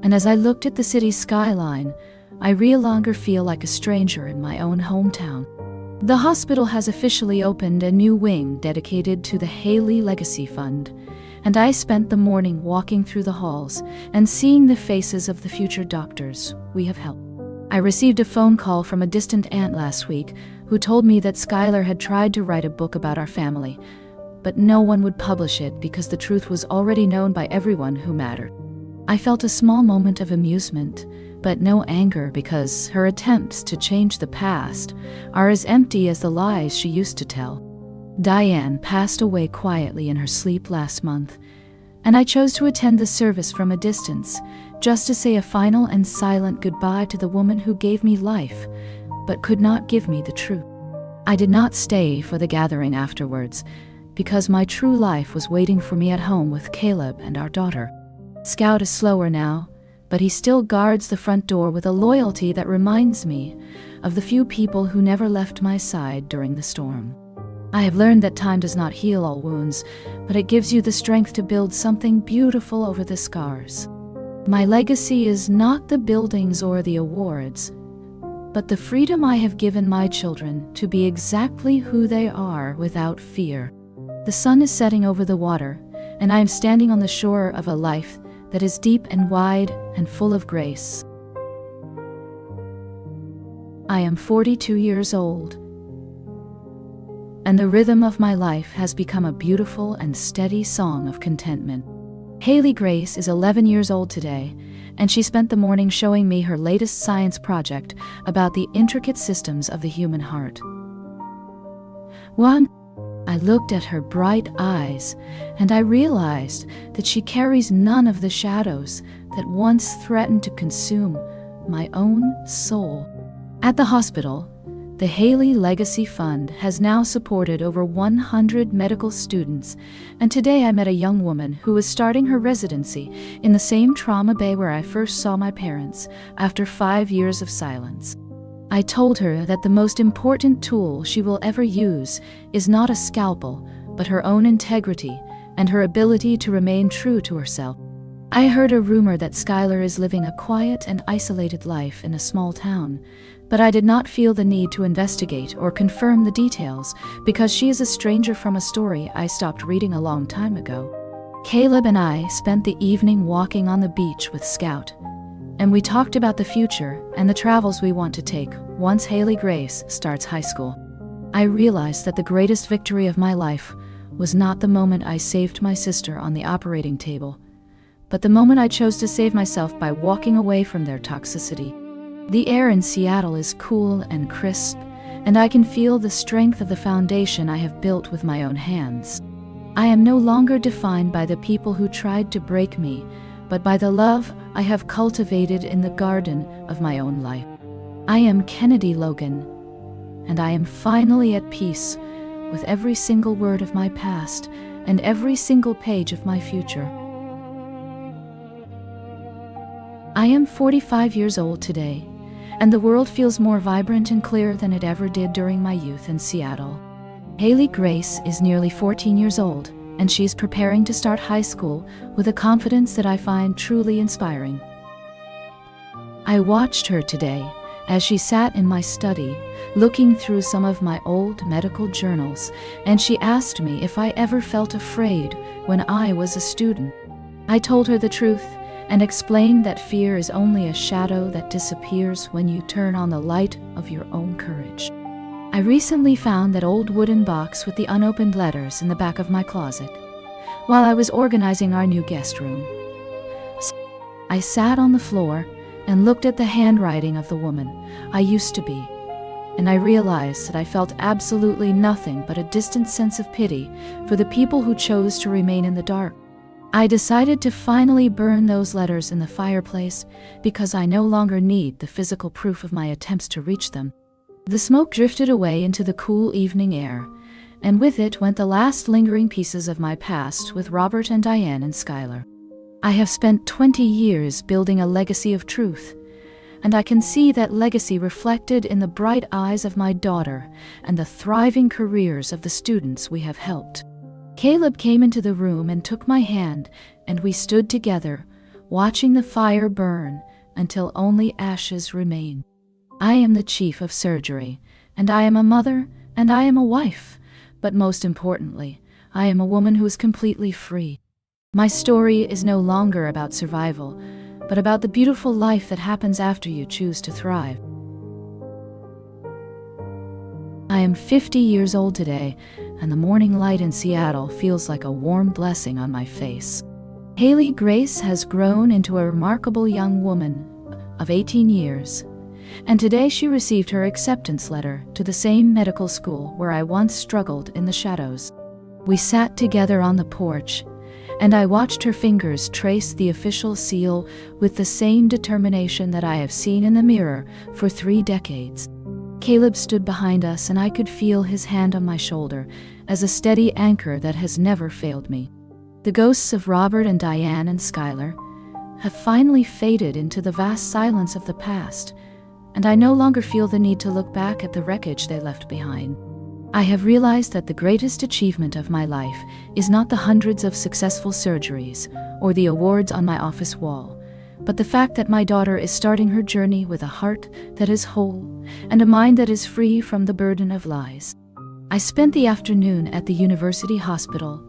and as I looked at the city's skyline, I no longer feel like a stranger in my own hometown. The hospital has officially opened a new wing dedicated to the Haley Legacy Fund, and I spent the morning walking through the halls and seeing the faces of the future doctors we have helped. I received a phone call from a distant aunt last week who told me that Skyler had tried to write a book about our family, but no one would publish it because the truth was already known by everyone who mattered. I felt a small moment of amusement, but no anger, because her attempts to change the past are as empty as the lies she used to tell. Diane passed away quietly in her sleep last month, and I chose to attend the service from a distance, just to say a final and silent goodbye to the woman who gave me life, but could not give me the truth. I did not stay for the gathering afterwards, because my true life was waiting for me at home with Caleb and our daughter. Scout is slower now, but he still guards the front door with a loyalty that reminds me of the few people who never left my side during the storm. I have learned that time does not heal all wounds, but it gives you the strength to build something beautiful over the scars. My legacy is not the buildings or the awards, but the freedom I have given my children to be exactly who they are without fear. The sun is setting over the water, and I am standing on the shore of a life that is deep and wide and full of grace. I am 42 years old, and the rhythm of my life has become a beautiful and steady song of contentment. Haley Grace is 11 years old today, and she spent the morning showing me her latest science project about the intricate systems of the human heart. I looked at her bright eyes, and I realized that she carries none of the shadows that once threatened to consume my own soul. At the hospital, the Haley Legacy Fund has now supported over 100 medical students, and today I met a young woman who was starting her residency in the same trauma bay where I first saw my parents after 5 years of silence. I told her that the most important tool she will ever use is not a scalpel, but her own integrity and her ability to remain true to herself. I heard a rumor that Skyler is living a quiet and isolated life in a small town, but I did not feel the need to investigate or confirm the details because she is a stranger from a story I stopped reading a long time ago. Caleb and I spent the evening walking on the beach with Scout, and we talked about the future and the travels we want to take once Haley Grace starts high school. I realized that the greatest victory of my life was not the moment I saved my sister on the operating table, but the moment I chose to save myself by walking away from their toxicity. The air in Seattle is cool and crisp, and I can feel the strength of the foundation I have built with my own hands. I am no longer defined by the people who tried to break me, but by the love I have cultivated in the garden of my own life. I am Kennedy Logan, and I am finally at peace with every single word of my past and every single page of my future. I am 45 years old today, and the world feels more vibrant and clear than it ever did during my youth in Seattle. Haley Grace is nearly 14 years old, and she's preparing to start high school with a confidence that I find truly inspiring. I watched her today, as she sat in my study, looking through some of my old medical journals, and she asked me if I ever felt afraid when I was a student. I told her the truth and explained that fear is only a shadow that disappears when you turn on the light of your own courage. I recently found that old wooden box with the unopened letters in the back of my closet, while I was organizing our new guest room. I sat on the floor and looked at the handwriting of the woman I used to be, and I realized that I felt absolutely nothing but a distant sense of pity for the people who chose to remain in the dark. I decided to finally burn those letters in the fireplace because I no longer need the physical proof of my attempts to reach them. The smoke drifted away into the cool evening air, and with it went the last lingering pieces of my past with Robert and Diane and Skyler. I have spent 20 years building a legacy of truth, and I can see that legacy reflected in the bright eyes of my daughter and the thriving careers of the students we have helped. Caleb came into the room and took my hand, and we stood together, watching the fire burn until only ashes remained. I am the chief of surgery, and I am a mother, and I am a wife, but most importantly, I am a woman who is completely free. My story is no longer about survival, but about the beautiful life that happens after you choose to thrive. I am 50 years old today, and the morning light in Seattle feels like a warm blessing on my face. Haley Grace has grown into a remarkable young woman of 18 years, and today she received her acceptance letter to the same medical school where I once struggled in the shadows. We sat together on the porch, and I watched her fingers trace the official seal with the same determination that I have seen in the mirror for 3 decades. Caleb stood behind us, and I could feel his hand on my shoulder as a steady anchor that has never failed me. The ghosts of Robert and Diane and Skyler have finally faded into the vast silence of the past, and I no longer feel the need to look back at the wreckage they left behind. I have realized that the greatest achievement of my life is not the hundreds of successful surgeries or the awards on my office wall, but the fact that my daughter is starting her journey with a heart that is whole and a mind that is free from the burden of lies. I spent the afternoon at the university hospital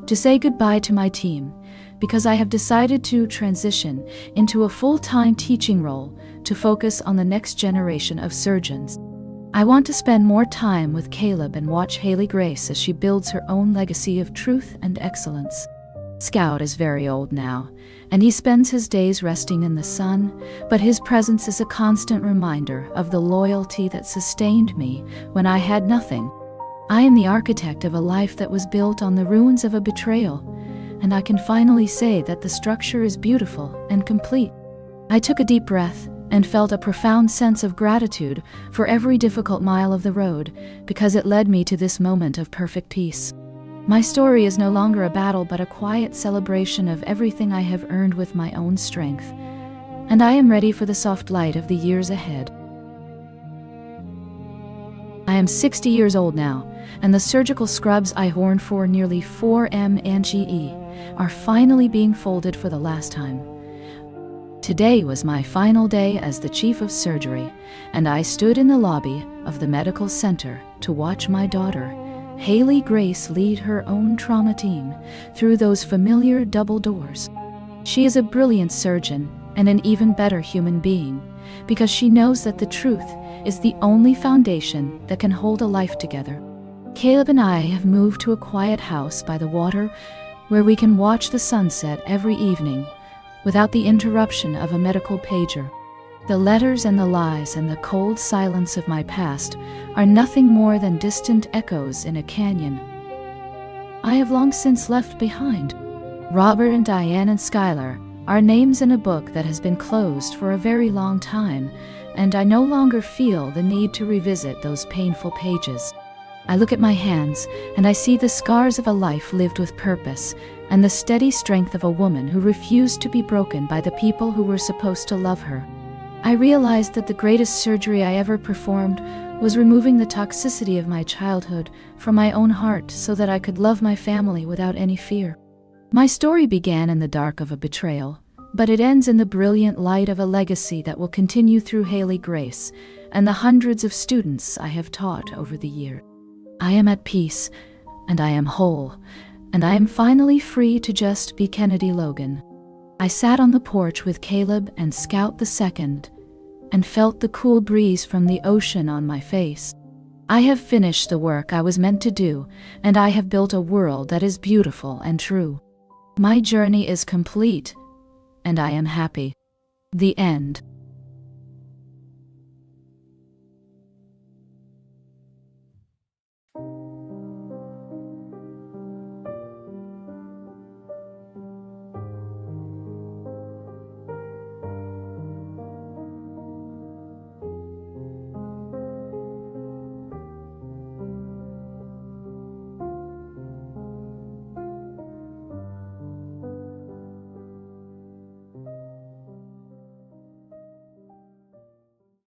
to say goodbye to my team because I have decided to transition into a full-time teaching role to focus on the next generation of surgeons. I want to spend more time with Caleb and watch Haley Grace as she builds her own legacy of truth and excellence. Scout is very old now, and he spends his days resting in the sun, but his presence is a constant reminder of the loyalty that sustained me when I had nothing. I am the architect of a life that was built on the ruins of a betrayal, and I can finally say that the structure is beautiful and complete. I took a deep breath and felt a profound sense of gratitude for every difficult mile of the road, because it led me to this moment of perfect peace. My story is no longer a battle, but a quiet celebration of everything I have earned with my own strength, and I am ready for the soft light of the years ahead. I am 60 years old now, and the surgical scrubs I worn for nearly 4 MNGE are finally being folded for the last time. Today was my final day as the chief of surgery, and I stood in the lobby of the medical center to watch my daughter, Haley Grace, lead her own trauma team through those familiar double doors. She is a brilliant surgeon and an even better human being, because she knows that the truth is the only foundation that can hold a life together. Caleb and I have moved to a quiet house by the water where we can watch the sunset every evening without the interruption of a medical pager. The letters and the lies and the cold silence of my past are nothing more than distant echoes in a canyon I have long since left behind. Robert and Diane and Skyler are names in a book that has been closed for a very long time, and I no longer feel the need to revisit those painful pages. I look at my hands, and I see the scars of a life lived with purpose, and the steady strength of a woman who refused to be broken by the people who were supposed to love her. I realized that the greatest surgery I ever performed was removing the toxicity of my childhood from my own heart so that I could love my family without any fear. My story began in the dark of a betrayal, but it ends in the brilliant light of a legacy that will continue through Haley Grace and the hundreds of students I have taught over the years. I am at peace, and I am whole, and I am finally free to just be Kennedy Logan. I sat on the porch with Caleb and Scout II and felt the cool breeze from the ocean on my face. I have finished the work I was meant to do, and I have built a world that is beautiful and true. My journey is complete, and I am happy. The end.